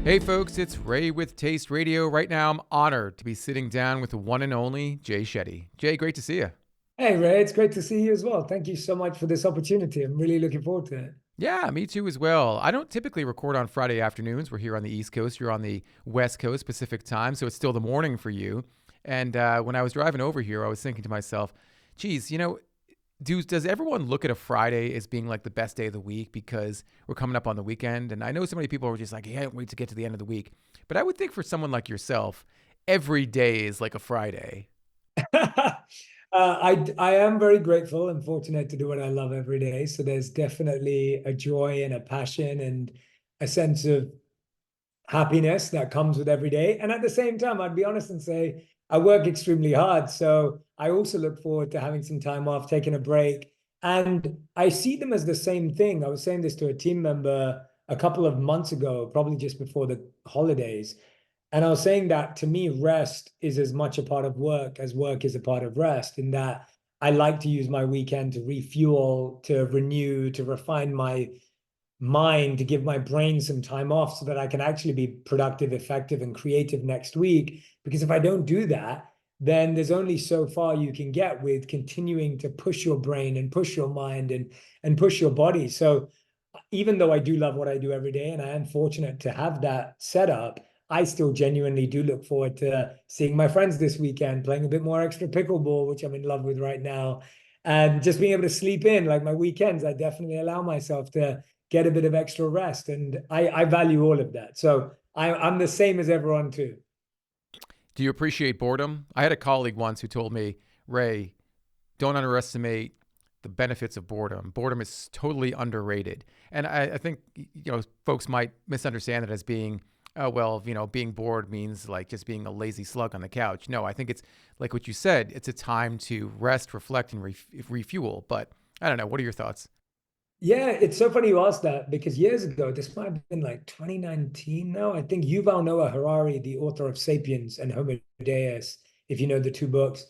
Hey folks, it's Ray with Taste Radio. Right now, I'm honored to be sitting down with the one and only Jay Shetty. Jay, great to see you. Hey Ray, it's great to see you as well. Thank you so much for this opportunity. I'm really looking forward to it. Yeah, me too as well. I don't typically record on Friday afternoons. We're here on the East Coast. You're on the West Coast, Pacific time, so it's still the morning for you. And when I was driving over here, I was thinking to myself, geez, does everyone look at a Friday as being like the best day of the week because we're coming up on the weekend? And I know so many people are just like, hey, I can't wait to get to the end of the week. But I would think for someone like yourself, every day is like a Friday. I am very grateful and fortunate to do what I love every day. So there's definitely a joy and a passion and a sense of happiness that comes with every day. And at the same time, I'd be honest and say I work extremely hard. So I also look forward to having some time off, taking a break. And I see them as the same thing. I was saying this to a team member a couple of months ago, probably just before the holidays. And I was saying that to me, rest is as much a part of work as work is a part of rest, in that I like to use my weekend to refuel, to renew, to refine my mind, to give my brain some time off so that I can actually be productive, effective, and creative next week. Because if I don't do that, then there's only so far you can get with continuing to push your brain and push your mind and push your body. So even though I do love what I do every day, and I am fortunate to have that set up, I still genuinely do look forward to seeing my friends this weekend, playing a bit more extra pickleball, which I'm in love with right now, and just being able to sleep in. Like my weekends, I definitely allow myself to get a bit of extra rest, and I value all of that. So I'm the same as everyone too. Do you appreciate boredom? I had a colleague once who told me, Ray, don't underestimate the benefits of boredom. Boredom is totally underrated. And I think, folks might misunderstand it as being, oh, well, being bored means like just being a lazy slug on the couch. No, I think it's like what you said. It's a time to rest, reflect, and refuel. But I don't know. What are your thoughts? Yeah, it's so funny you asked that because years ago, this might have been like 2019 now. I think Yuval Noah Harari, the author of Sapiens and Homo Deus, if you know the two books,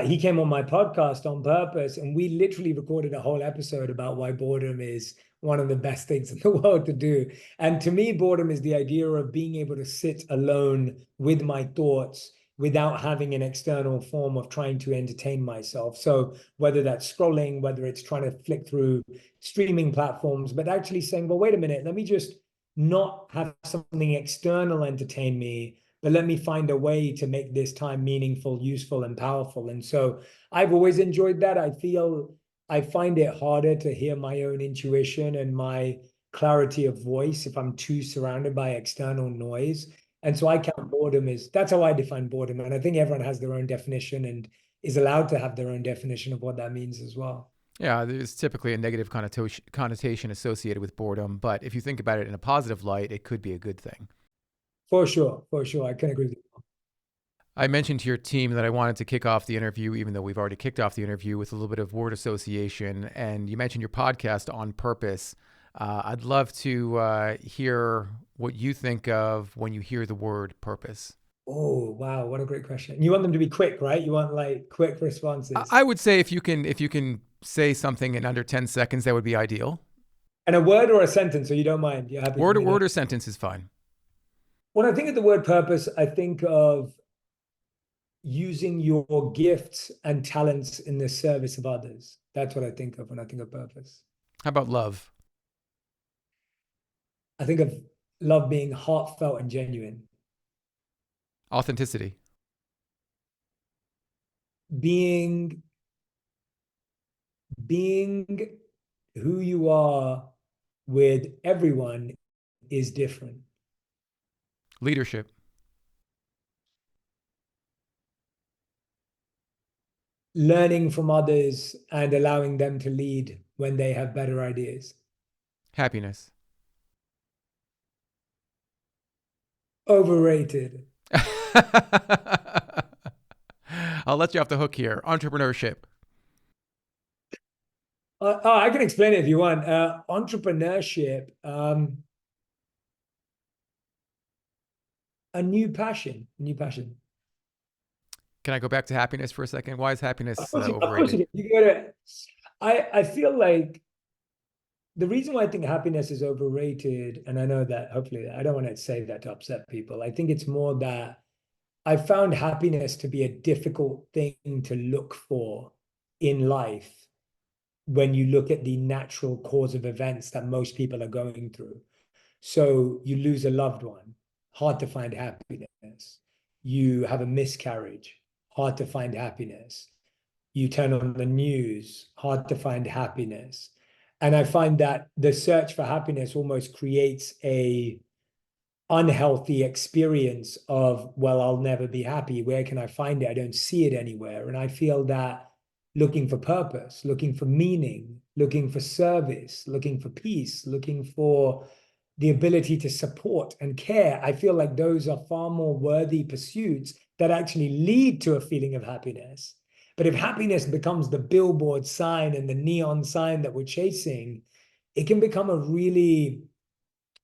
he came on my podcast on purpose, and we literally recorded a whole episode about why boredom is one of the best things in the world to do. And to me, boredom is the idea of being able to sit alone with my thoughts without having an external form of trying to entertain myself. So whether that's scrolling, whether it's trying to flick through streaming platforms, but actually saying, well, wait a minute, let me just not have something external entertain me, but let me find a way to make this time meaningful, useful, and powerful. And so I've always enjoyed that. I find it harder to hear my own intuition and my clarity of voice if I'm too surrounded by external noise. And so I count boredom as that's how I define boredom. And I think everyone has their own definition and is allowed to have their own definition of what that means as well. Yeah, there's typically a negative connotation associated with boredom. But if you think about it in a positive light, it could be a good thing. For sure, for sure. I can agree with you. I mentioned to your team that I wanted to kick off the interview, even though we've already kicked off the interview, with a little bit of word association. And you mentioned your podcast On Purpose. I'd love to hear what you think of when you hear the word purpose. Oh, wow. What a great question. You want them to be quick, right? You want like quick responses. I would say if you can say something in under 10 seconds, that would be ideal. And a word or a sentence, so you don't mind. You're happy for Word or me to. word or sentence is fine. When I think of the word purpose, I think of using your gifts and talents in the service of others. That's what I think of when I think of purpose. How about love? I think of love being heartfelt and genuine, Authenticity. being being who you are with everyone is different. Leadership. Learning from others and allowing them to lead when they have better ideas. Happiness. Overrated. I'll let you off the hook here. Entrepreneurship. I can explain it if you want. Entrepreneurship, a new passion, a new passion. Can I go back to happiness for a second? Why is happiness Of course you overrated? can. You go to, I feel like the reason why I think happiness is overrated, and I know that hopefully I don't want to say that to upset people. I think it's more that I found happiness to be a difficult thing to look for in life when you look at the natural cause of events that most people are going through. So you lose a loved one, hard to find happiness. You have a miscarriage, hard to find happiness. You turn on the news, hard to find happiness. And I find that the search for happiness almost creates a unhealthy experience of, well, I'll never be happy. Where can I find it? I don't see it anywhere. And I feel that looking for purpose, looking for meaning, looking for service, looking for peace, looking for the ability to support and care, I feel like those are far more worthy pursuits that actually lead to a feeling of happiness. But if happiness becomes the billboard sign and the neon sign that we're chasing, it can become a really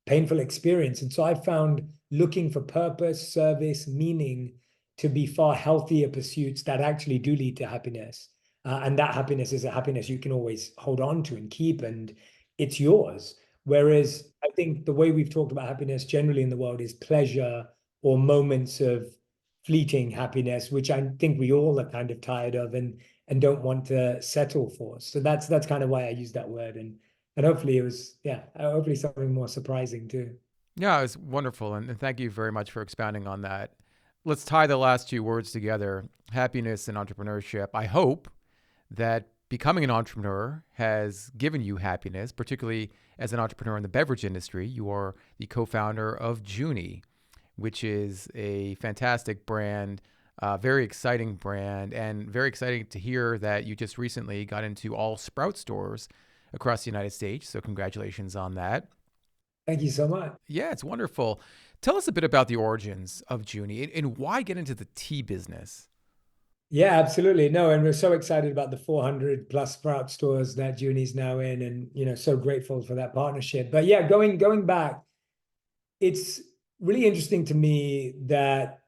painful experience. And so I found looking for purpose, service, meaning to be far healthier pursuits that actually do lead to happiness. And that happiness is a happiness you can always hold on to and keep, and it's yours. Whereas I think the way we've talked about happiness generally in the world is pleasure or moments of fleeting happiness, which I think we all are kind of tired of and don't want to settle for. So that's kind of why I use that word. And hopefully it was, yeah, hopefully something more surprising too. Yeah, it was wonderful. And thank you very much for expounding on that. Let's tie the last two words together, happiness and entrepreneurship. I hope that becoming an entrepreneur has given you happiness, particularly as an entrepreneur in the beverage industry. You are the co-founder of Juni, which is a fantastic brand, very exciting brand, and very exciting to hear that you just recently got into all Sprout stores across the United States. So congratulations on that. Thank you so much. Yeah, it's wonderful. Tell us a bit about the origins of Juni and why get into the tea business. Yeah, absolutely. No, and we're so excited about the 400 plus Sprout stores that Juni's now in, and so grateful for that partnership. But yeah, going back, it's really interesting to me that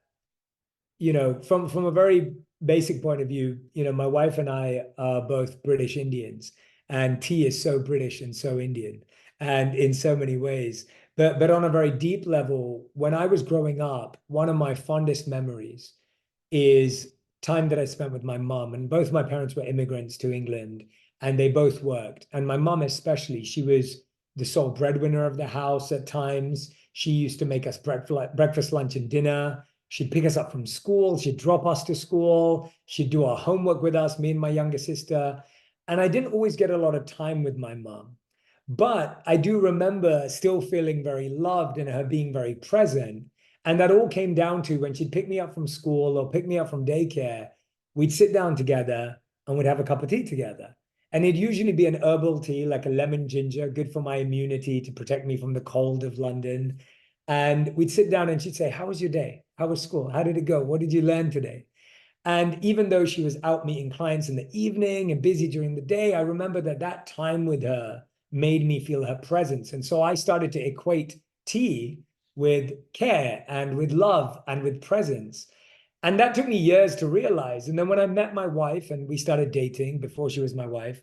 from a very basic point of view, my wife and I are both British Indians, and tea is so British and so Indian, and in so many ways. But on a very deep level, when I was growing up, one of my fondest memories is time that I spent with my mom. And both my parents were immigrants to England, and they both worked. And my mom especially, she was the sole breadwinner of the house at times. She used to make us breakfast, lunch, and dinner. She'd pick us up from school. She'd drop us to school. She'd do our homework with us, me and my younger sister. And I didn't always get a lot of time with my mom. But I do remember still feeling very loved and her being very present. And that all came down to when she'd pick me up from school or pick me up from daycare, we'd sit down together and we'd have a cup of tea together. And it'd usually be an herbal tea, like a lemon ginger, good for my immunity to protect me from the cold of London. And we'd sit down and she'd say, "How was your day? How was school? How did it go? What did you learn today?" And even though she was out meeting clients in the evening and busy during the day, I remember that time with her made me feel her presence. And so I started to equate tea with care and with love and with presence. And that took me years to realize. And then when I met my wife and we started dating before she was my wife,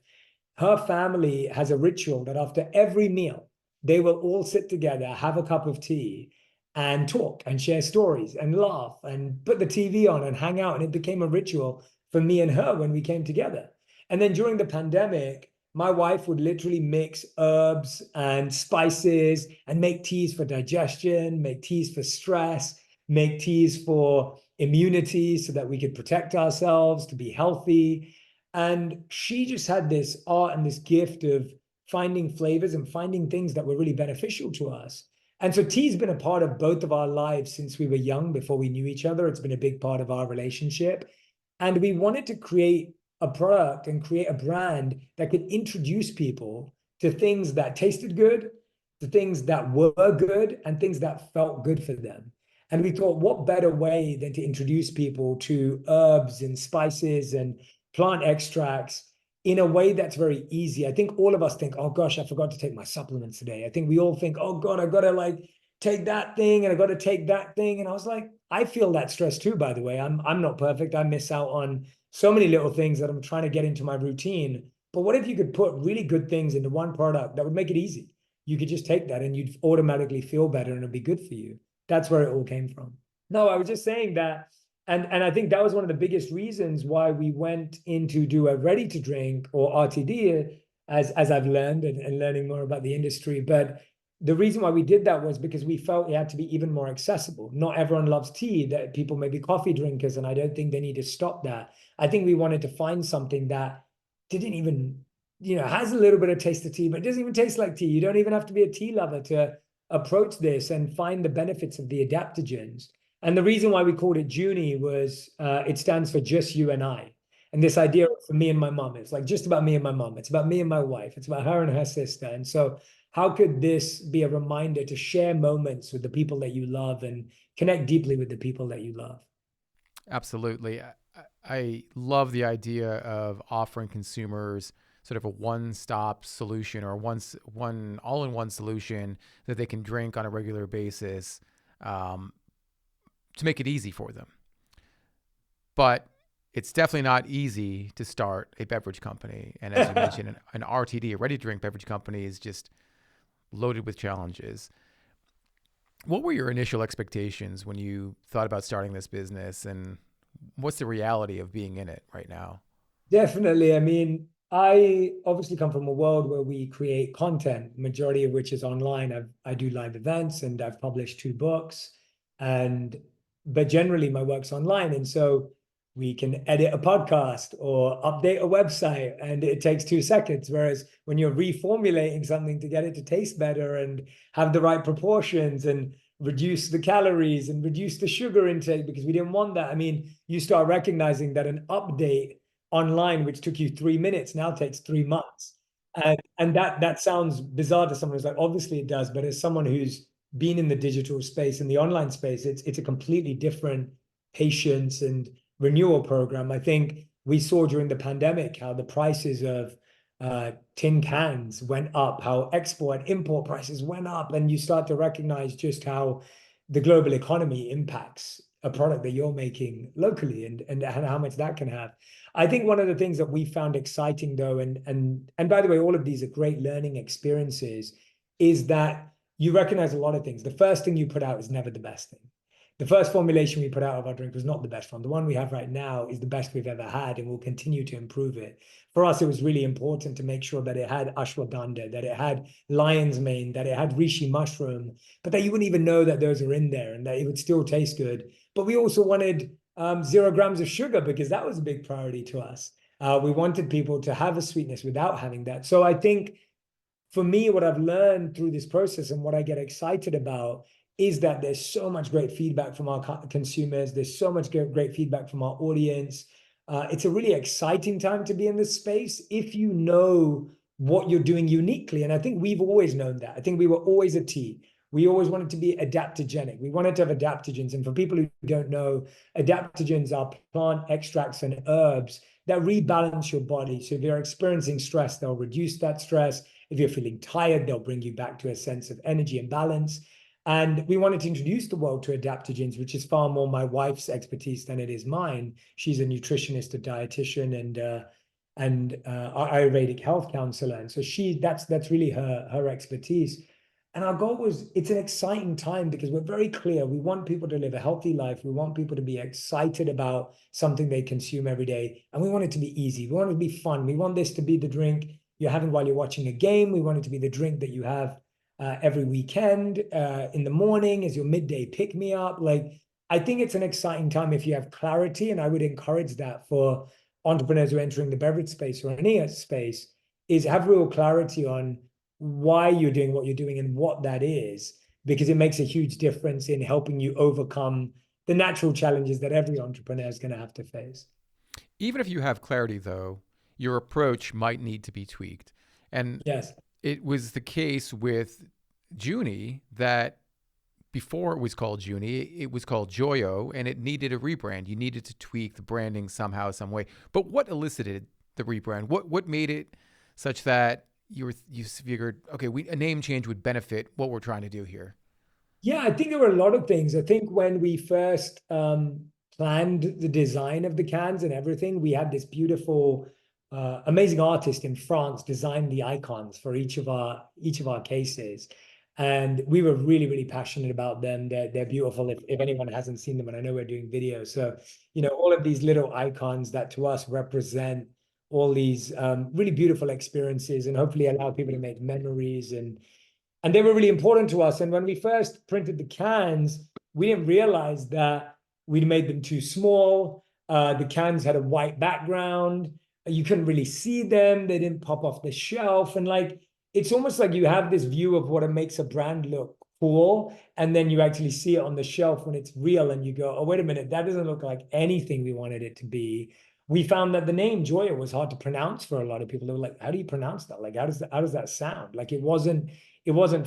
her family has a ritual that after every meal, they will all sit together, have a cup of tea, and talk and share stories and laugh and put the TV on and hang out. And it became a ritual for me and her when we came together. And then during the pandemic, my wife would literally mix herbs and spices and make teas for digestion, make teas for stress, make teas for immunity so that we could protect ourselves, to be healthy. And she just had this art and this gift of finding flavors and finding things that were really beneficial to us. And so tea's been a part of both of our lives since we were young, before we knew each other. It's been a big part of our relationship. And we wanted to create a product and create a brand that could introduce people to things that tasted good, to things that were good, and things that felt good for them. And we thought, what better way than to introduce people to herbs and spices and plant extracts in a way that's very easy. I think all of us think, oh gosh, I forgot to take my supplements today. I think we all think, oh God, I got to take that thing and I got to take that thing. And I was like, I feel that stress too, by the way. I'm not perfect. I miss out on so many little things that I'm trying to get into my routine. But what if you could put really good things into one product that would make it easy? You could just take that and you'd automatically feel better and it'd be good for you. That's where it all came from. No, I was just saying that. And I think that was one of the biggest reasons why we went into do a ready to drink or RTD, as I've learned and learning more about the industry. But the reason why we did that was because we felt it had to be even more accessible. Not everyone loves tea, that people may be coffee drinkers, and I don't think they need to stop that. I think we wanted to find something that didn't even, has a little bit of taste of tea, but it doesn't even taste like tea. You don't even have to be a tea lover to approach this and find the benefits of the adaptogens. And the reason why we called it Juni was it stands for just you and I. And this idea for me and my mom, it's like just about me and my mom. It's about me and my wife. It's about her and her sister. And so how could this be a reminder to share moments with the people that you love and connect deeply with the people that you love? Absolutely. I love the idea of offering consumers sort of a one-stop solution or one all-in-one solution that they can drink on a regular basis, to make it easy for them. But it's definitely not easy to start a beverage company. And as you mentioned, an RTD, a ready-to-drink beverage company, is just loaded with challenges. What were your initial expectations when you thought about starting this business, and what's the reality of being in it right now? Definitely. I mean, I obviously come from a world where we create content, majority of which is online. I do live events and I've published 2 books, but generally my work's online. And so we can edit a podcast or update a website and it takes 2 seconds. Whereas when you're reformulating something to get it to taste better and have the right proportions and reduce the calories and reduce the sugar intake, because we didn't want that. I mean, you start recognizing that an update online, which took you 3 minutes, now takes 3 months. And that sounds bizarre to someone who's like, obviously it does, but as someone who's been in the digital space and the online space, it's a completely different patience and renewal program. I think we saw during the pandemic how the prices of tin cans went up, how export and import prices went up, and you start to recognize just how the global economy impacts a product that you're making locally and how much that can have. I think one of the things that we found exciting though, and by the way, all of these are great learning experiences, is that you recognize a lot of things. The first thing you put out is never the best thing. The first formulation we put out of our drink was not the best one. The one we have right now is the best we've ever had, and we'll continue to improve it. For us, it was really important to make sure that it had ashwagandha, that it had lion's mane, that it had reishi mushroom, but that you wouldn't even know that those are in there and that it would still taste good. But we also wanted 0 grams of sugar, because that was a big priority to us. We wanted people to have a sweetness without having that. So I think for me, what I've learned through this process and what I get excited about is that there's so much great feedback from our consumers. There's so much great feedback from our audience. It's a really exciting time to be in this space if you know what you're doing uniquely. And I think we've always known that. I think we were always a tea. We always wanted to be adaptogenic. We wanted to have adaptogens. And for people who don't know, adaptogens are plant extracts and herbs that rebalance your body. So if you're experiencing stress, they'll reduce that stress. If you're feeling tired, they'll bring you back to a sense of energy and balance. And we wanted to introduce the world to adaptogens, which is far more my wife's expertise than it is mine. She's a nutritionist, a dietitian, and Ayurvedic health counselor. And so that's really her expertise. And our goal was, it's an exciting time because we're very clear. We want people to live a healthy life. We want people to be excited about something they consume every day. And we want it to be easy. We want it to be fun. We want this to be the drink you're having while you're watching a game. We want it to be the drink that you have every weekend, in the morning as your midday pick-me-up. Like, I think it's an exciting time if you have clarity, and I would encourage that for entrepreneurs who are entering the beverage space or any space, is have real clarity on why you're doing what you're doing and what that is, because it makes a huge difference in helping you overcome the natural challenges that every entrepreneur is going to have to face. Even if you have clarity, though, your approach might need to be tweaked. And yes, it was the case with Juni that before it was called Juni, it was called Joyo, and it needed a rebrand. You needed to tweak the branding somehow, some way. But what elicited the rebrand? What made it such that you figured, okay, a name change would benefit what we're trying to do here? Yeah, I think there were a lot of things. I think when we first planned the design of the cans and everything, we had this beautiful amazing artist in France designed the icons for each of our cases. And we were really, really passionate about them. They're beautiful. If anyone hasn't seen them, and I know we're doing videos. So, all of these little icons that to us represent all these really beautiful experiences and hopefully allow people to make memories. And they were really important to us. And when we first printed the cans, we didn't realize that we'd made them too small. The cans had a white background. You couldn't really see them. They didn't pop off the shelf. And like, it's almost like you have this view of what makes a brand look cool. And then you actually see it on the shelf when it's real and you go, oh, wait a minute, that doesn't look like anything we wanted it to be. We found that the name Joya was hard to pronounce for a lot of people. They were like, how do you pronounce that? Like, how does that sound? Like, it wasn't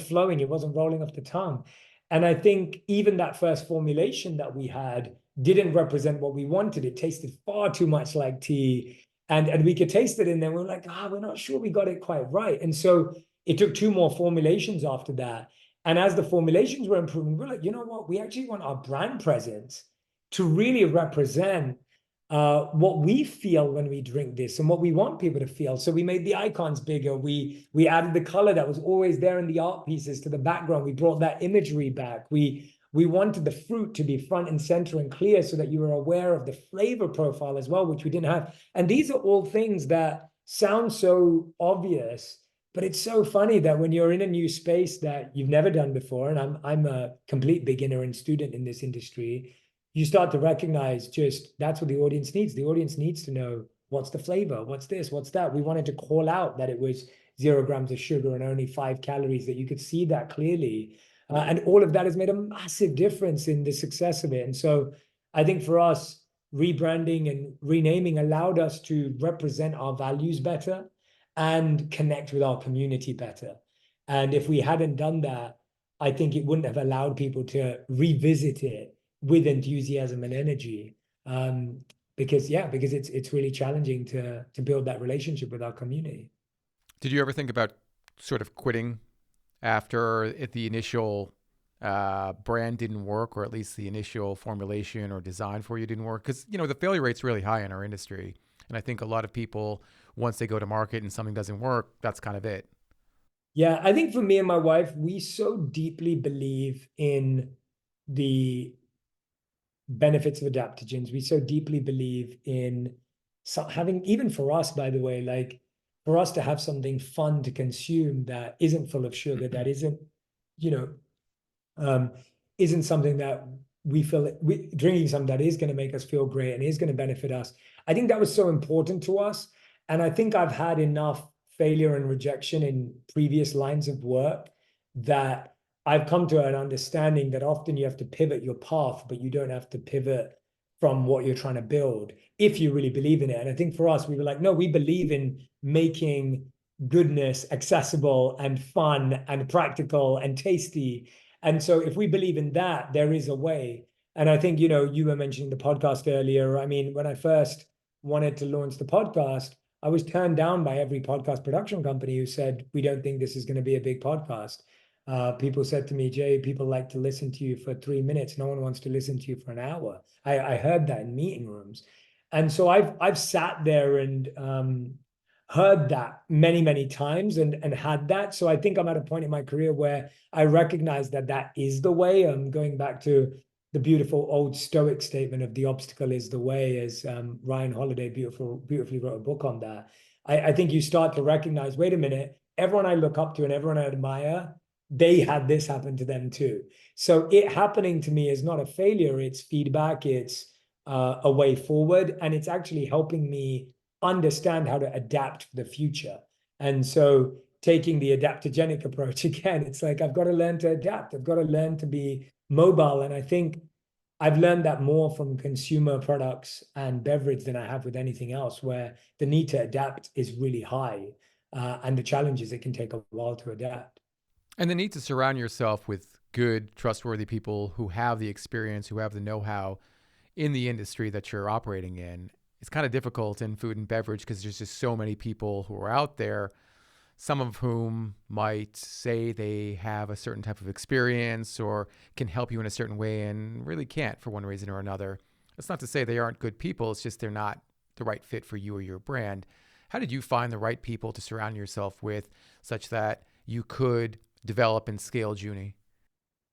flowing, it wasn't rolling off the tongue. And I think even that first formulation that we had didn't represent what we wanted. It tasted far too much like tea. And we could taste it, and then we were like, we're not sure we got it quite right. And so it took 2 more formulations after that. And as the formulations were improving, we're like, you know what? We actually want our brand presence to really represent what we feel when we drink this and what we want people to feel. So we made the icons bigger. We added the color that was always there in the art pieces to the background. We brought that imagery back. We wanted the fruit to be front and center and clear so that you were aware of the flavor profile as well, which we didn't have. And these are all things that sound so obvious, but it's so funny that when you're in a new space that you've never done before, and I'm a complete beginner and student in this industry, you start to recognize just that's what the audience needs. The audience needs to know what's the flavor, what's this, what's that. We wanted to call out that it was 0 grams of sugar and only 5 calories, that you could see that clearly. And all of that has made a massive difference in the success of it. And so I think for us, rebranding and renaming allowed us to represent our values better and connect with our community better. And if we hadn't done that, I think it wouldn't have allowed people to revisit it with enthusiasm and energy. Because it's really challenging to build that relationship with our community. Did you ever think about sort of quitting after if the initial brand didn't work, or at least the initial formulation or design for you didn't work? Because, the failure rate's really high in our industry. And I think a lot of people, once they go to market and something doesn't work, that's kind of it. Yeah, I think for me and my wife, we so deeply believe in the benefits of adaptogens. We so deeply believe in having, even for us, by the way, like for us to have something fun to consume that isn't full of sugar, that isn't, isn't something that we feel drinking something that is going to make us feel great and is going to benefit us. I think that was so important to us. And I think I've had enough failure and rejection in previous lines of work that I've come to an understanding that often you have to pivot your path, but you don't have to pivot from what you're trying to build if you really believe in it. And I think for us, we were like, no, we believe in making goodness accessible and fun and practical and tasty. And so if we believe in that, there is a way. And I think, you were mentioning the podcast earlier. I mean, when I first wanted to launch the podcast, I was turned down by every podcast production company who said, we don't think this is going to be a big podcast. People said to me, Jay, people like to listen to you for 3 minutes. No one wants to listen to you for an hour. I heard that in meeting rooms. And so I've sat there and heard that many, many times and had that. So I think I'm at a point in my career where I recognize that that is the way. I'm going back to the beautiful old Stoic statement of the obstacle is the way, as Ryan Holiday beautifully wrote a book on that. I think you start to recognize, wait a minute, everyone I look up to and everyone I admire, they had this happen to them too. So it happening to me is not a failure, it's feedback, it's a way forward, and it's actually helping me understand how to adapt for the future. And so taking the adaptogenic approach again, it's like I've got to learn to adapt. I've got to learn to be mobile. And I think I've learned that more from consumer products and beverage than I have with anything else, where the need to adapt is really high. And the challenge is it can take a while to adapt. And the need to surround yourself with good, trustworthy people who have the experience, who have the know-how in the industry that you're operating in. It's kind of difficult in food and beverage because there's just so many people who are out there, some of whom might say they have a certain type of experience or can help you in a certain way and really can't for one reason or another. That's not to say they aren't good people. It's just they're not the right fit for you or your brand. How did you find the right people to surround yourself with such that you could develop and scale Juni?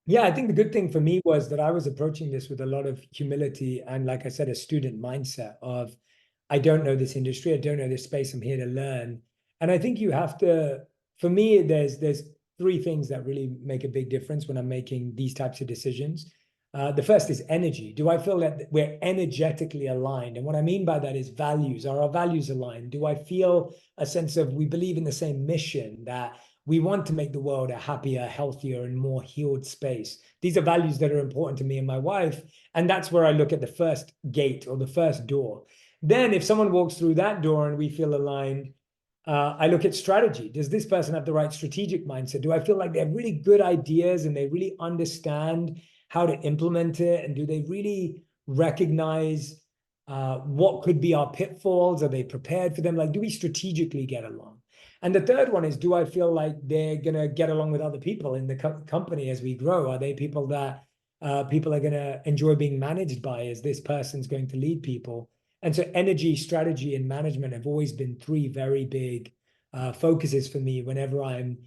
Yeah, I think the good thing for me was that I was approaching this with a lot of humility and, like I said, a student mindset of, I don't know this industry, I don't know this space, I'm here to learn. And I think you have to, for me, there's three things that really make a big difference when I'm making these types of decisions. The first is energy. Do I feel that we're energetically aligned? And what I mean by that is values. Are our values aligned? Do I feel a sense of we believe in the same mission, that we want to make the world a happier, healthier, and more healed space? These are values that are important to me and my wife. And that's where I look at the first gate or the first door. Then if someone walks through that door and we feel aligned, I look at strategy. Does this person have the right strategic mindset? Do I feel like they have really good ideas and they really understand how to implement it? And do they really recognize what could be our pitfalls? Are they prepared for them? Like, do we strategically get along? And the third one is, do I feel like they're going to get along with other people in the company as we grow? Are they people that people are going to enjoy being managed by? Is this person's going to lead people? And so energy, strategy, and management have always been three very big focuses for me whenever I'm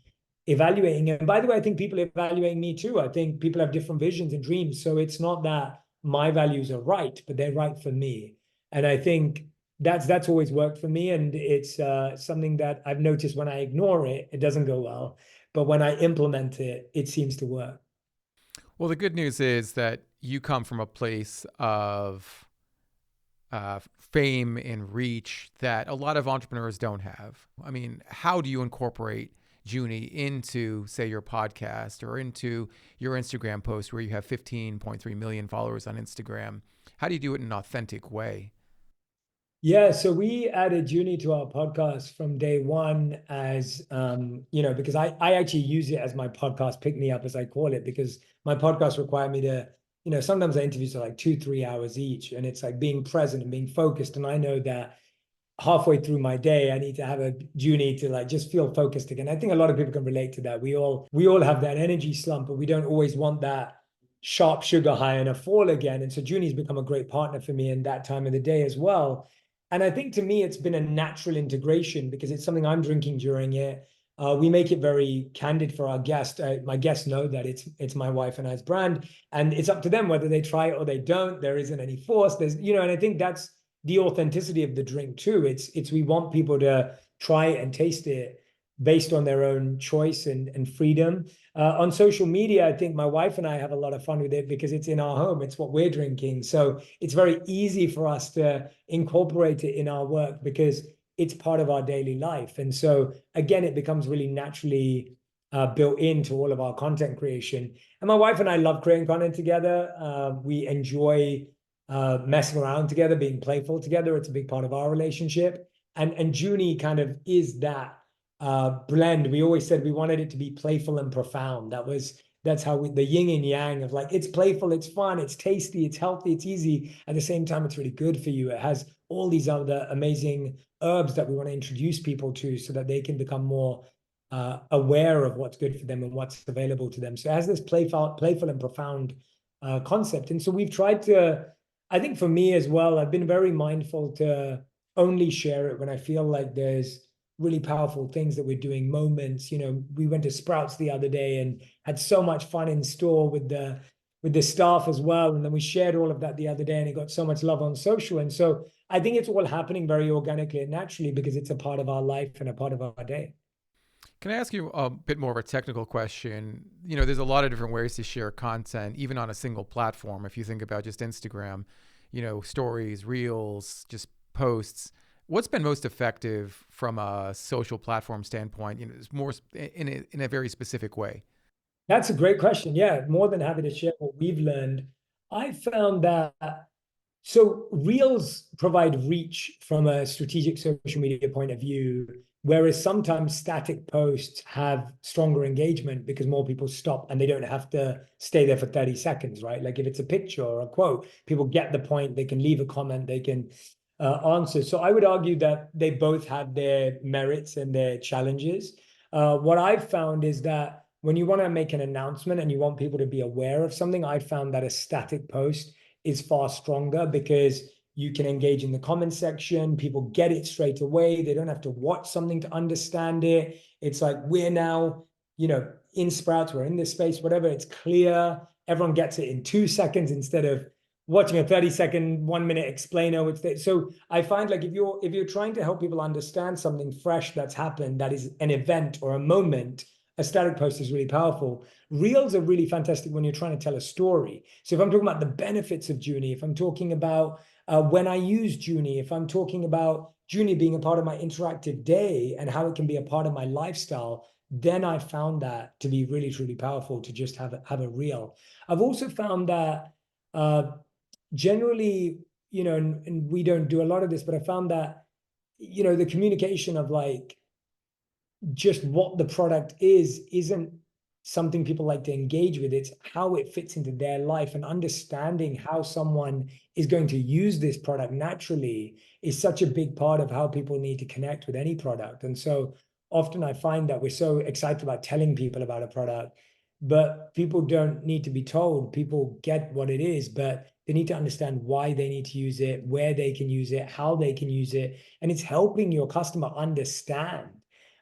evaluating. And by the way, I think people are evaluating me too. I think people have different visions and dreams. So it's not that my values are right, but they're right for me. And I think that's always worked for me. And it's something that I've noticed when I ignore it, it doesn't go well. But when I implement it, it seems to work. Well, the good news is that you come from a place of fame and reach that a lot of entrepreneurs don't have. I mean, how do you incorporate Juni into, say, your podcast or into your Instagram post where you have 15.3 million followers on Instagram? How do you do it in an authentic way? Yeah, so we added Juni to our podcast from day one as, because I actually use it as my podcast pick me up, as I call it, because my podcast require me to, sometimes I interviews are like 2-3 hours each, and it's like being present and being focused. And I know that halfway through my day, I need to have a Juni to like just feel focused again. I think a lot of people can relate to that. We all have that energy slump, but we don't always want that sharp sugar high and a fall again. And so Juni's become a great partner for me in that time of the day as well. And I think to me, it's been a natural integration because it's something I'm drinking during it. We make it very candid for our guests. My guests know that it's my wife and I's brand, and it's up to them whether they try it or they don't. There isn't any force. And I think that's the authenticity of the drink too. It's we want people to try it and taste it based on their own choice and freedom. On social media, I think my wife and I have a lot of fun with it because it's in our home. It's what we're drinking. So it's very easy for us to incorporate it in our work because it's part of our daily life. And so again, it becomes really naturally built into all of our content creation. And my wife and I love creating content together. We enjoy messing around together, being playful together. It's a big part of our relationship. And Juni kind of is that blend. We always said we wanted it to be playful and profound. That's how the yin and yang of like, it's playful, it's fun, it's tasty, it's healthy, it's easy. At the same time, it's really good for you. It has all these other amazing herbs that we want to introduce people to so that they can become more aware of what's good for them and what's available to them. So it has this playful and profound concept. And so we've tried to, I think for me as well, I've been very mindful to only share it when I feel like there's really powerful things that we're doing, moments. We went to Sprouts the other day and had so much fun in store with the staff as well. And then we shared all of that the other day and it got so much love on social. And so I think it's all happening very organically and naturally because it's a part of our life and a part of our day. Can I ask you a bit more of a technical question? There's a lot of different ways to share content, even on a single platform. If you think about just Instagram, stories, reels, just posts. What's been most effective from a social platform standpoint? It's more in a very specific way. That's a great question. Yeah, more than happy to share what we've learned. I found that so Reels provide reach from a strategic social media point of view, whereas sometimes static posts have stronger engagement because more people stop and they don't have to stay there for 30 seconds, right? Like if it's a picture or a quote, people get the point, they can leave a comment, they can answer. So I would argue that they both have their merits and their challenges. What I've found is that when you want to make an announcement and you want people to be aware of something, I found that a static post is far stronger because You can engage in the comment section. People get it straight away. They don't have to watch something to understand it. It's like we're now, in Sprouts, we're in this space, whatever. It's clear. Everyone gets it in 2 seconds instead of watching a 30-second, 1-minute explainer. So I find like if you're trying to help people understand something fresh that's happened, that is an event or a moment, a static post is really powerful. Reels are really fantastic when you're trying to tell a story. So if I'm talking about the benefits of Juni, if I'm talking about when I use Juni, if I'm talking about Juni being a part of my interactive day and how it can be a part of my lifestyle, then I found that to be really, truly powerful to just have a reel. I've also found that generally, and we don't do a lot of this, but I found that, the communication of like just what the product isn't something people like to engage with. It's how it fits into their life, and understanding how someone is going to use this product naturally is such a big part of how people need to connect with any product. And so often I find that we're so excited about telling people about a product, but people don't need to be told. People get what it is, but they need to understand why they need to use it, where they can use it, how they can use it. And it's helping your customer understand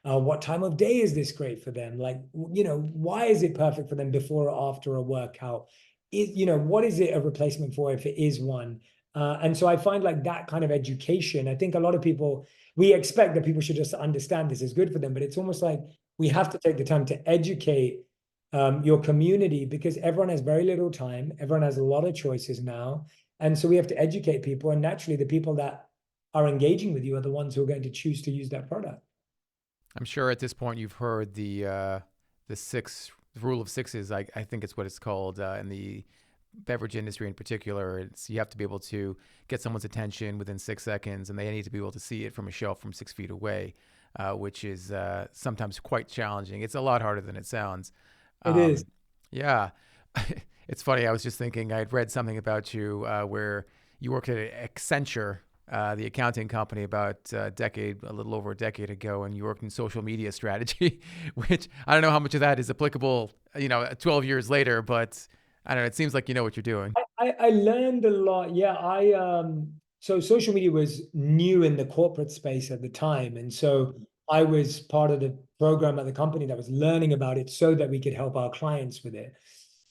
what time of day is this great for them? Like, why is it perfect for them before or after a workout? What is it a replacement for if it is one? And so I find like that kind of education, I think a lot of people, we expect that people should just understand this is good for them, but it's almost like we have to take the time to educate your community, because everyone has very little time. Everyone has a lot of choices now. And so we have to educate people. And naturally, the people that are engaging with you are the ones who are going to choose to use that product. I'm sure at this point you've heard the rule of sixes. I think it's what it's called in the beverage industry in particular. It's you have to be able to get someone's attention within 6 seconds, and they need to be able to see it from a shelf from 6 feet away, which is sometimes quite challenging. It's a lot harder than it sounds. It is. Yeah. It's funny. I was just thinking I had read something about you where you worked at Accenture, the accounting company, about a little over a decade ago, and you worked in social media strategy, which I don't know how much of that is applicable, 12 years later, but I don't know. It seems like you know what you're doing. I learned a lot. Yeah, so social media was new in the corporate space at the time. And so I was part of the program at the company that was learning about it so that we could help our clients with it.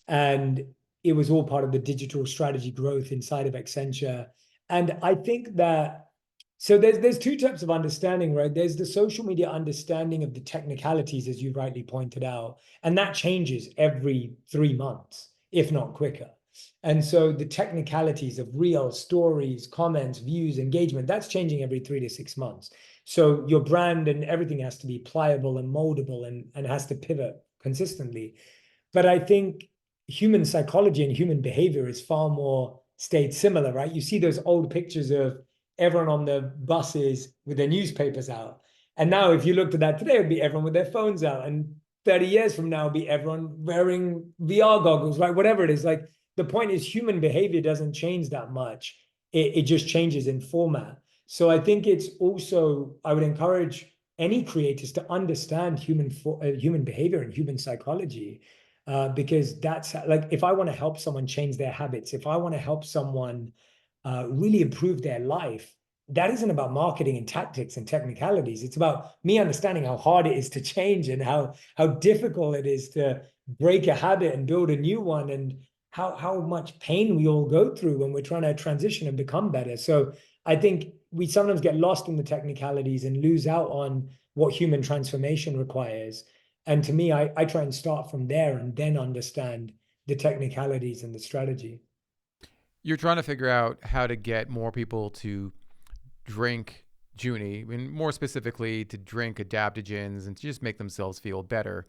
And it was all part of the digital strategy growth inside of Accenture. And I think that so there's two types of understanding, right? There's the social media understanding of the technicalities, as you rightly pointed out, and that changes every 3 months, if not quicker. And so the technicalities of reels, stories, comments, views, engagement, that's changing every 3 to 6 months. So your brand and everything has to be pliable and moldable and has to pivot consistently. But I think human psychology and human behavior is far more stayed similar, right? You see those old pictures of everyone on the buses with their newspapers out. And now if you looked at that today, it would be everyone with their phones out. And 30 years from now, it'll be everyone wearing VR goggles, right? Whatever it is. Like the point is human behavior doesn't change that much. It just changes in format. So I think it's also, I would encourage any creators to understand human behavior and human psychology. Because that's like, if I want to help someone change their habits, if I want to help someone really improve their life, that isn't about marketing and tactics and technicalities. It's about me understanding how hard it is to change and how difficult it is to break a habit and build a new one, and how much pain we all go through when we're trying to transition and become better. So I think we sometimes get lost in the technicalities and lose out on what human transformation requires. And to me, I try and start from there and then understand the technicalities and the strategy. You're trying to figure out how to get more people to drink Juni, and more specifically to drink adaptogens and to just make themselves feel better.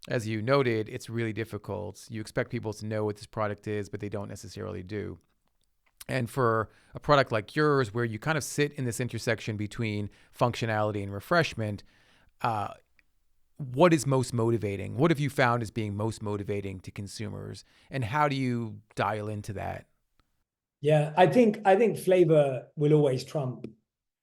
As you noted, it's really difficult. You expect people to know what this product is, but they don't necessarily do. And for a product like yours, where you kind of sit in this intersection between functionality and refreshment, what is most motivating? What have you found as being most motivating to consumers? And how do you dial into that? Yeah, I think flavor will always trump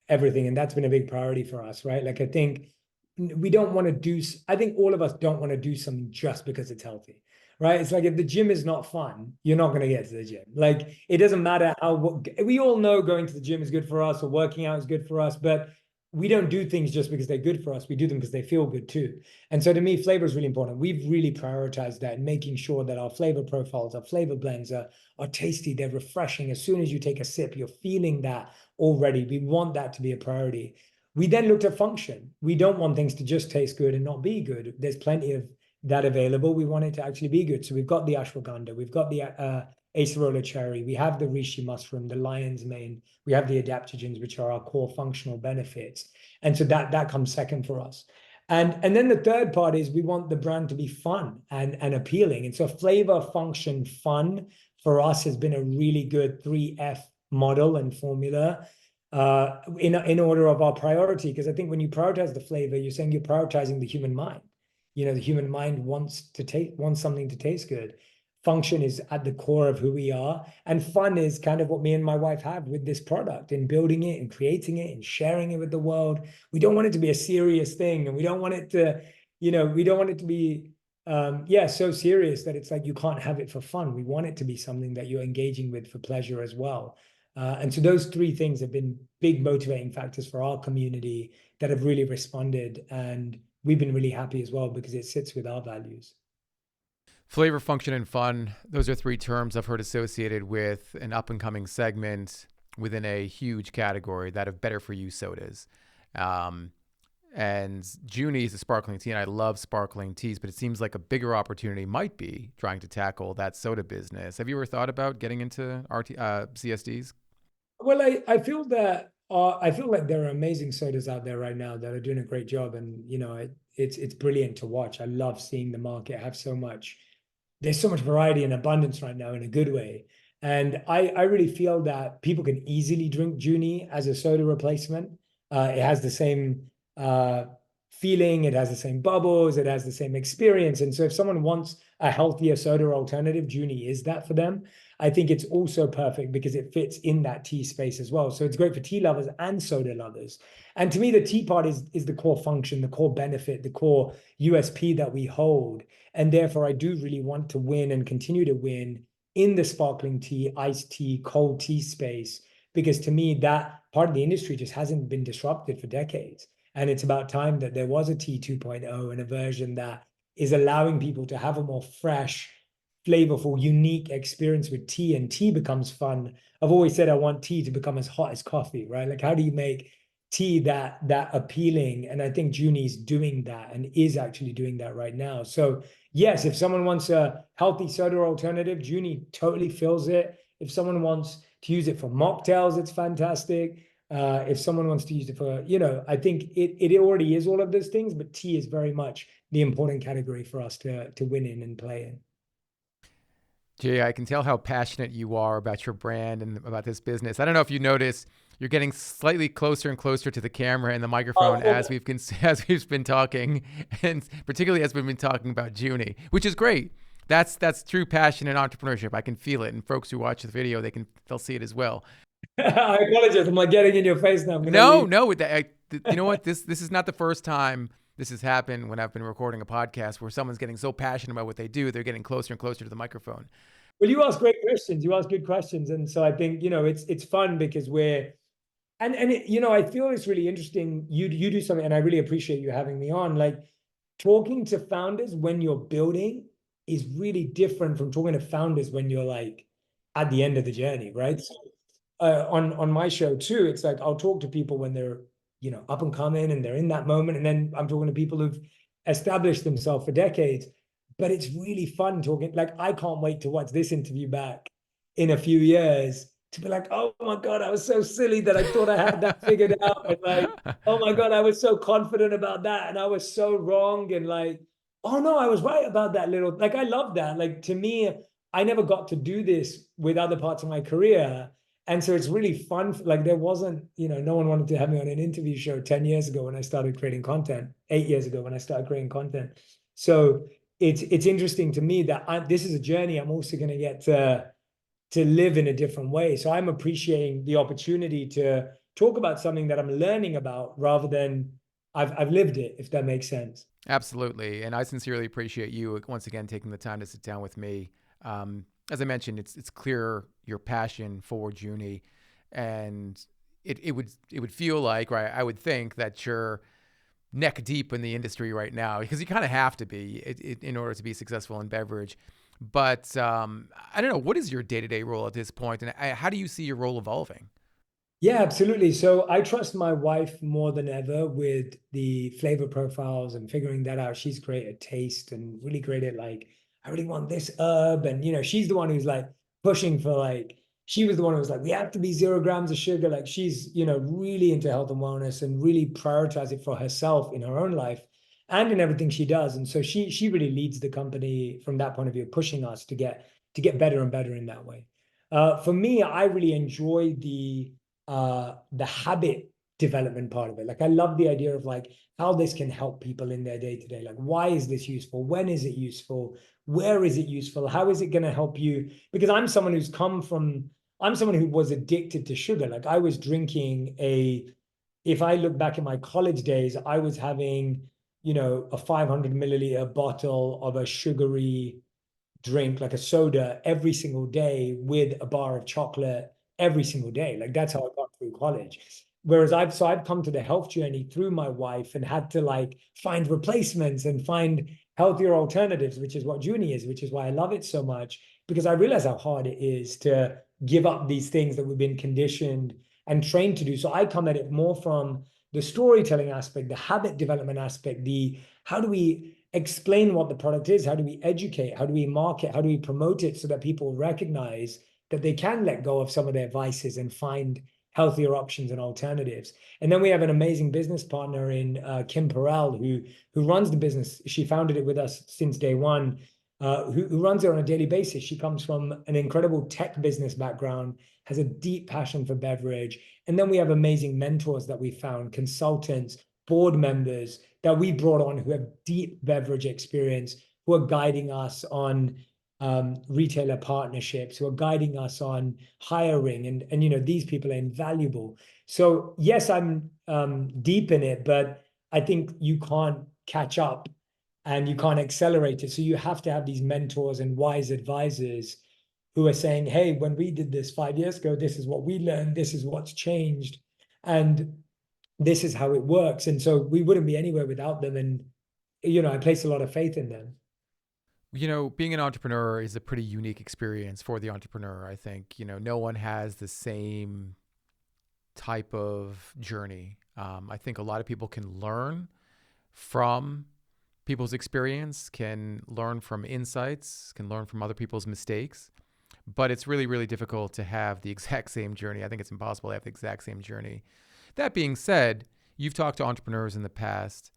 everything, and that's been a big priority for us, right? Like I think we don't want to do. I think all of us don't want to do something just because it's healthy, right? It's like if the gym is not fun, you're not going to get to the gym. Like it doesn't matter how we all know going to the gym is good for us or working out is good for us, but we don't do things just because they're good for us. We do them because they feel good too. And so to me, flavor is really important. We've really prioritized that, making sure that our flavor profiles, our flavor blends are tasty, they're refreshing. As soon as you take a sip, you're feeling that already. We want that to be a priority. We then looked at function. We don't want things to just taste good and not be good. There's plenty of that available. We want it to actually be good. So we've got the ashwagandha, we've got the acerola cherry, we have the reishi mushroom, the lion's mane, we have the adaptogens, which are our core functional benefits. And so that comes second for us. And then the third part is we want the brand to be fun and appealing. And so flavor, function, fun for us has been a really good 3F model and formula in order of our priority. Because I think when you prioritize the flavor, you're saying you're prioritizing the human mind. You know, the human mind wants something to taste good. Function is at the core of who we are, and fun is kind of what me and my wife have with this product, in building it and creating it and sharing it with the world. We don't want it to be a serious thing, and we don't want it to, we don't want it to be so serious that it's like you can't have it for fun. We want it to be something that you're engaging with for pleasure as well. And so those three things have been big motivating factors for our community that have really responded, and we've been really happy as well because it sits with our values. Flavor, function, and fun. Those are three terms I've heard associated with an up-and-coming segment within a huge category, that of better-for-you sodas. And Juni is a sparkling tea, and I love sparkling teas, but it seems like a bigger opportunity might be trying to tackle that soda business. Have you ever thought about getting into CSDs? Well, I feel that I feel like there are amazing sodas out there right now that are doing a great job, and it's brilliant to watch. I love seeing the market have there's so much variety and abundance right now in a good way. And I really feel that people can easily drink Juni as a soda replacement. It has the same feeling, it has the same bubbles, it has the same experience. And so if someone wants a healthier soda alternative, Juni is that for them. I think it's also perfect because it fits in that tea space as well. So it's great for tea lovers and soda lovers. And to me, the tea part is the core function, the core benefit, the core USP that we hold. And therefore, I do really want to win and continue to win in the sparkling tea, iced tea, cold tea space, because to me, that part of the industry just hasn't been disrupted for decades. And it's about time that there was a tea 2.0 and a version that is allowing people to have a more fresh, flavorful, unique experience with tea, and tea becomes fun. I've always said I want tea to become as hot as coffee, right? Like, how do you make tea that appealing? And I think Juni's doing that and is actually doing that right now. So yes, if someone wants a healthy soda alternative, Juni totally fills it. If someone wants to use it for mocktails, it's fantastic. If someone wants to use it for, I think it already is all of those things, but tea is very much the important category for us to win in and play in. Jay, I can tell how passionate you are about your brand and about this business. I don't know if you noticed, you're getting slightly closer and closer to the camera and the microphone as we've been talking, and particularly as we've been talking about Juni, which is great. That's true passion and entrepreneurship. I can feel it, and folks who watch the video, they'll see it as well. I apologize. I'm like getting in your face now. No. You know what? This is not the first time this has happened when I've been recording a podcast where someone's getting so passionate about what they do, they're getting closer and closer to the microphone. Well, you ask great questions. You ask good questions, and so I think it's fun because I feel it's really interesting. You do something, and I really appreciate you having me on. Like, talking to founders when you're building is really different from talking to founders when you're like at the end of the journey, right? So, on my show too, it's like I'll talk to people when they're up and coming and they're in that moment, and then I'm talking to people who've established themselves for decades. But it's really fun talking. Like, I can't wait to watch this interview back in a few years to be like, oh my God, I was so silly that I thought I had that figured out. And like, oh my God, I was so confident about that and I was so wrong. And like, oh no, I was right about that little, like, I love that. Like, to me, I never got to do this with other parts of my career. And so it's really fun. Like, there wasn't, no one wanted to have me on an interview show 10 years ago when I started creating content, 8 years ago when I started creating content. So it's interesting to me that this is a journey I'm also going to get to live in a different way. So I'm appreciating the opportunity to talk about something that I'm learning about rather than I've lived it, if that makes sense. Absolutely. And I sincerely appreciate you once again taking the time to sit down with me. As I mentioned, it's clear your passion for Juni, and it would feel like, or I would think that you're neck deep in the industry right now because you kind of have to be in order to be successful in beverage. But I don't know, what is your day to day role at this point, and how do you see your role evolving? Yeah, absolutely. So I trust my wife more than ever with the flavor profiles and figuring that out. She's great at taste and really great at like, I really want this herb. And, she's the one who's like pushing for like, she was the one who was like, we have to be 0 grams of sugar. Like she's, really into health and wellness and really prioritize it for herself in her own life and in everything she does. And so she really leads the company from that point of view, pushing us to get better and better in that way. For me, I really enjoy the habit development part of it. Like I love the idea of like how this can help people in their day to day. Like why is this useful? When is it useful? Where is it useful? How is it going to help you? Because I'm someone who was addicted to sugar. Like I was drinking if I look back at my college days, I was having, a 500 milliliter bottle of a sugary drink, like a soda, every single day with a bar of chocolate every single day. Like that's how I got through college. Whereas I've come to the health journey through my wife and had to like find replacements and find healthier alternatives, which is what Juni is, which is why I love it so much, because I realize how hard it is to give up these things that we've been conditioned and trained to do. So I come at it more from the storytelling aspect, the habit development aspect, the how do we explain what the product is? How do we educate? How do we market? How do we promote it so that people recognize that they can let go of some of their vices and find healthier options and alternatives? And then we have an amazing business partner in Kim Perel, who runs the business. She founded it with us since day one. Who runs it on a daily basis. She comes from an incredible tech business background, has a deep passion for beverage. And then we have amazing mentors that we found, consultants, board members that we brought on who have deep beverage experience, who are guiding us on retailer partnerships, who are guiding us on hiring. And these people are invaluable. So yes, I'm deep in it, but I think you can't catch up and you can't accelerate it. So you have to have these mentors and wise advisors who are saying, hey, when we did this 5 years ago, this is what we learned, this is what's changed, and this is how it works. And so we wouldn't be anywhere without them. And, I place a lot of faith in them. Being an entrepreneur is a pretty unique experience for the entrepreneur. I think, no one has the same type of journey. I think a lot of people can learn from people's experience, can learn from insights, can learn from other people's mistakes. But it's really, really difficult to have the exact same journey. I think it's impossible to have the exact same journey. That being said, you've talked to entrepreneurs in the past,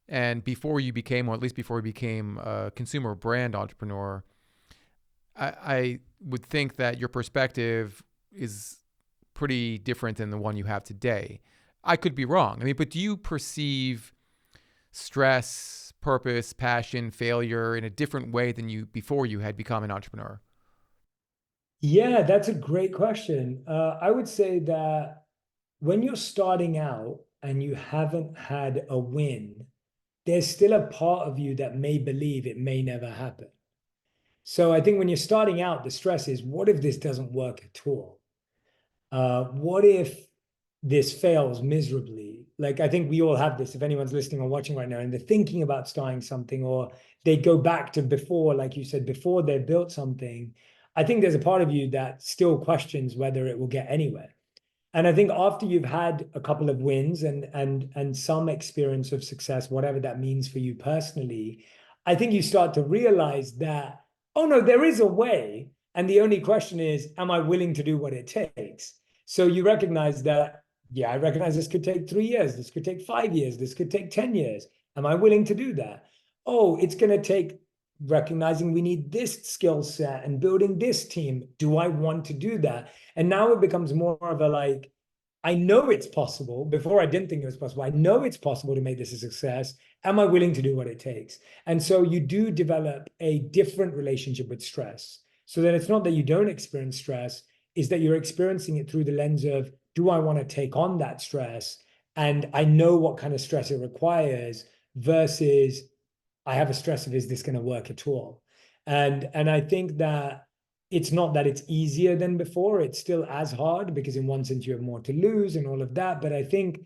and before you became, or at least before you became a consumer brand entrepreneur, I would think that your perspective is pretty different than the one you have today. I could be wrong. I mean, but do you perceive stress, purpose, passion, failure in a different way than you before you had become an entrepreneur? Yeah, that's a great question. I would say that when you're starting out and you haven't had a win, there's still a part of you that may believe it may never happen. So I think when you're starting out, the stress is, what if this doesn't work at all? What if this fails miserably? Like, I think we all have this, if anyone's listening or watching right now, and they're thinking about starting something, or they go back to before, like you said, before they built something. I think there's a part of you that still questions whether it will get anywhere. And I think after you've had a couple of wins and some experience of success, whatever that means for you personally, I think you start to realize that, oh no, there is a way. And the only question is, am I willing to do what it takes? So you recognize that, yeah, I recognize this could take 3 years, this could take 5 years, this could take 10 years. Am I willing to do that? Oh, it's going to take recognizing we need this skill set and building this team. Do I want to do that? And now it becomes more of a like, I know it's possible. Before I didn't think it was possible. I know it's possible to make this a success. Am I willing to do what it takes? And so you do develop a different relationship with stress. So that it's not that you don't experience stress, is that you're experiencing it through the lens of, do I want to take on that stress? And I know what kind of stress it requires versus I have a stress of, is this going to work at all? And I think that it's not that it's easier than before. It's still as hard because in one sense you have more to lose and all of that. But I think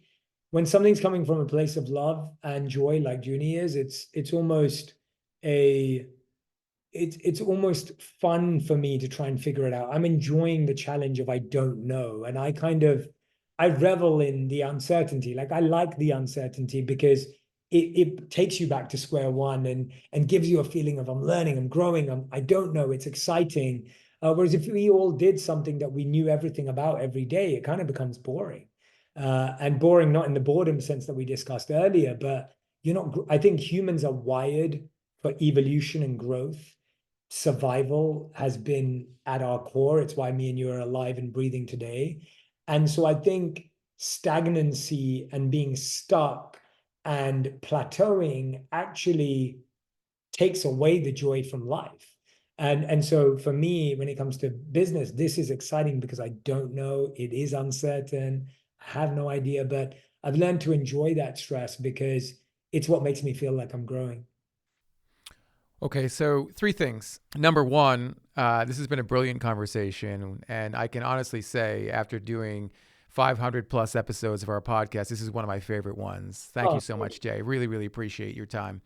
when something's coming from a place of love and joy, like Juni is, it's almost a it's almost fun for me to try and figure it out. I'm enjoying the challenge of I don't know. And I revel in the uncertainty. Like I like the uncertainty because it takes you back to square one and gives you a feeling of I'm learning, I'm growing, I don't know, it's exciting. Whereas if we all did something that we knew everything about every day, it kind of becomes boring. And boring not in the boredom sense that we discussed earlier, but you're not, I think humans are wired for evolution and growth. Survival has been at our core. It's why me and you are alive and breathing today. And so I think stagnancy and being stuck and plateauing actually takes away the joy from life. And so for me, when it comes to business, this is exciting because I don't know. It is uncertain. I have no idea, but I've learned to enjoy that stress because it's what makes me feel like I'm growing. Okay, so three things. Number one, this has been a brilliant conversation. And I can honestly say, after doing 500 plus episodes of our podcast, this is one of my favorite ones. Thank you Oh, so much, Jay. Really, really appreciate your time.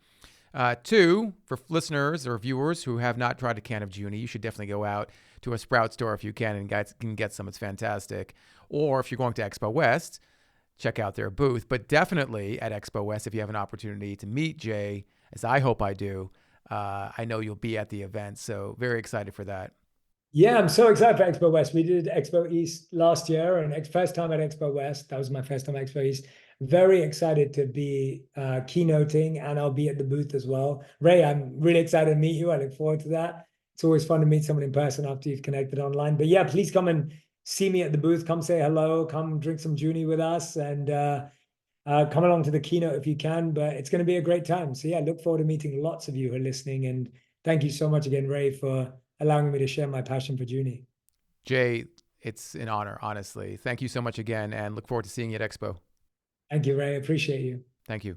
Two, for listeners or viewers who have not tried a can of Juni, you should definitely go out to a Sprout store if you can and get some. It's fantastic. Or if you're going to Expo West, check out their booth. But definitely at Expo West, if you have an opportunity to meet Jay, as I hope I do, I know you'll be at the event. So very excited for that. yeah, I'm so excited for Expo West. We did Expo East last year, and first time at Expo West. That was my first time at Expo East. Very excited to be keynoting, and I'll be at the booth as well. Ray, I'm really excited to meet you. I look forward to that. It's always fun to meet someone in person after you've connected online. But yeah, please come and see me at the booth. Come say hello. Come drink some Juni with us, and come along to the keynote if you can. But it's going to be a great time. So yeah, look forward to meeting lots of you who are listening. And thank you so much again, Ray, for allowing me to share my passion for Juni. Jay, it's an honor, honestly. Thank you so much again and look forward to seeing you at Expo. Thank you, Ray. Appreciate you. Thank you.